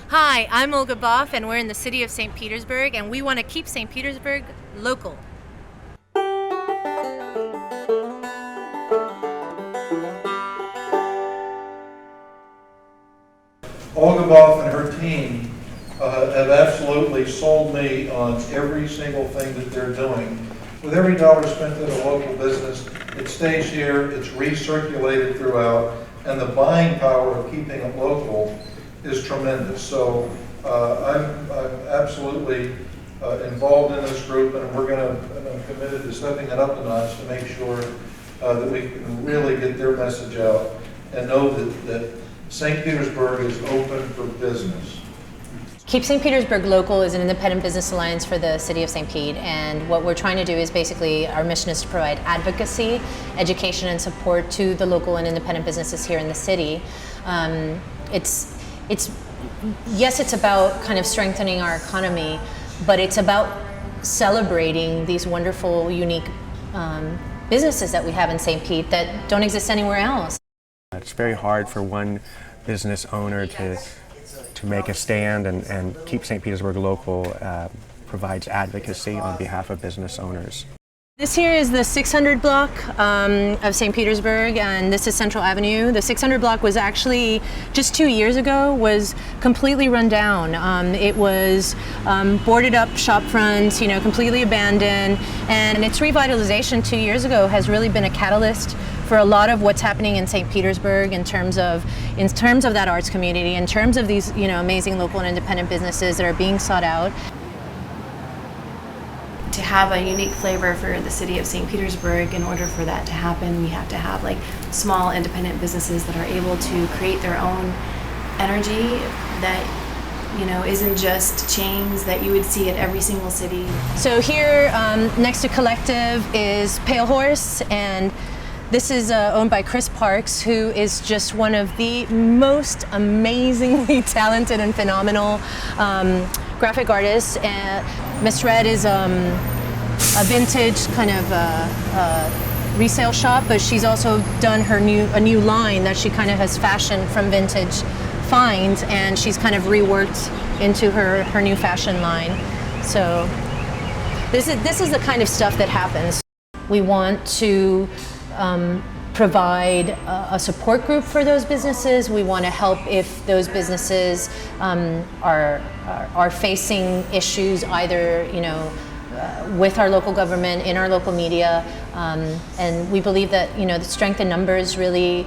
Hi, I'm Olga and we're in the city of St. Petersburg, and we want to keep St. Petersburg local. Olga and her team have absolutely sold me on every single thing that they're doing. With every dollar spent at a local business, it stays here, it's recirculated throughout, and the buying power of keeping it local is tremendous. So I'm absolutely involved in this group, and I'm committed to stepping it up a notch to make sure that we can really get their message out and know that St. Petersburg is open for business. Keep St. Petersburg Local is an independent business alliance for the city of St. Pete, and what we're trying to do is basically, our mission is to provide advocacy, education, and support to the local and independent businesses here in the city. Yes, it's about kind of strengthening our economy, but it's about celebrating these wonderful, unique businesses that we have in St. Pete that don't exist anywhere else. It's very hard for one business owner to make a stand, and Keep St. Petersburg Local provides advocacy on behalf of business owners. This here is the 600 block of St. Petersburg, and this is Central Avenue. The 600 block was actually, just 2 years ago, was completely run down. It was boarded up shop fronts, completely abandoned, and its revitalization 2 years ago has really been a catalyst for a lot of what's happening in St. Petersburg in terms of that arts community, in terms of these amazing local and independent businesses that are being sought out. To have a unique flavor for the city of St. Petersburg, in order for that to happen, we have to have small independent businesses that are able to create their own energy that isn't just chains that you would see at every single city. So here next to Collective is Pale Horse, and this is owned by Chris Parks, who is just one of the most amazingly talented and phenomenal graphic artists. Miss Red is a vintage kind of resale shop, but she's also done a new line that she kind of has fashioned from vintage finds, and she's kind of reworked into her new fashion line. So this is the kind of stuff that happens. We want to provide a support group for those businesses. We want to help if those businesses are facing issues, either with our local government, in our local media, and we believe that the strength in numbers really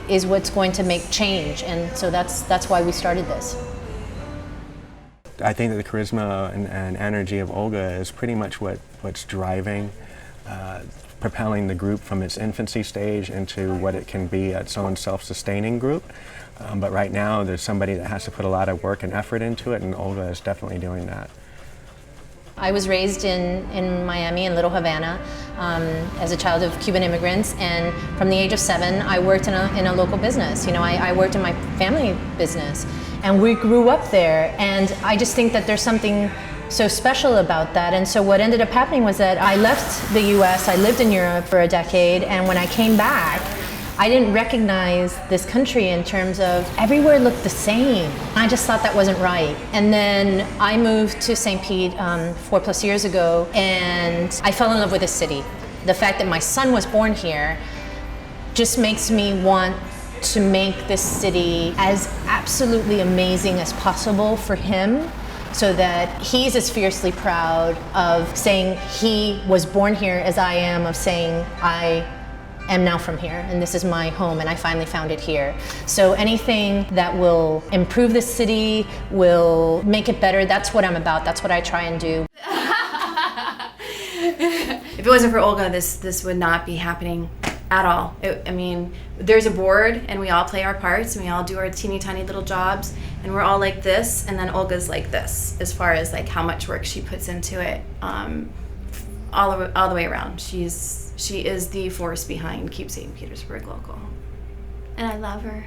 is what's going to make change, and so that's why we started this. I think that the charisma and energy of Olga is pretty much what's driving, propelling the group from its infancy stage into what it can be its own self-sustaining group. But right now there's somebody that has to put a lot of work and effort into it, and Olga is definitely doing that. I was raised in Miami, in Little Havana, as a child of Cuban immigrants, and from the age of 7 I worked in a local business. I worked in my family business, and we grew up there, and I just think that there's something so special about that. And so what ended up happening was that I left the US, I lived in Europe for a decade, and when I came back, I didn't recognize this country in terms of everywhere looked the same. I just thought that wasn't right. And then I moved to St. Pete 4+ years ago, and I fell in love with the city. The fact that my son was born here just makes me want to make this city as absolutely amazing as possible for him, so that he's as fiercely proud of saying he was born here as I am of saying I am now from here, and this is my home, and I finally found it here. So anything that will improve the city, will make it better, that's what I'm about, that's what I try and do. If it wasn't for Olga, this would not be happening at all. There's a board, and we all play our parts, and we all do our teeny tiny little jobs, and we're all like this, and then Olga's like this, as far as how much work she puts into it, all the way around. She is the force behind Keep St. Petersburg Local, and I love her.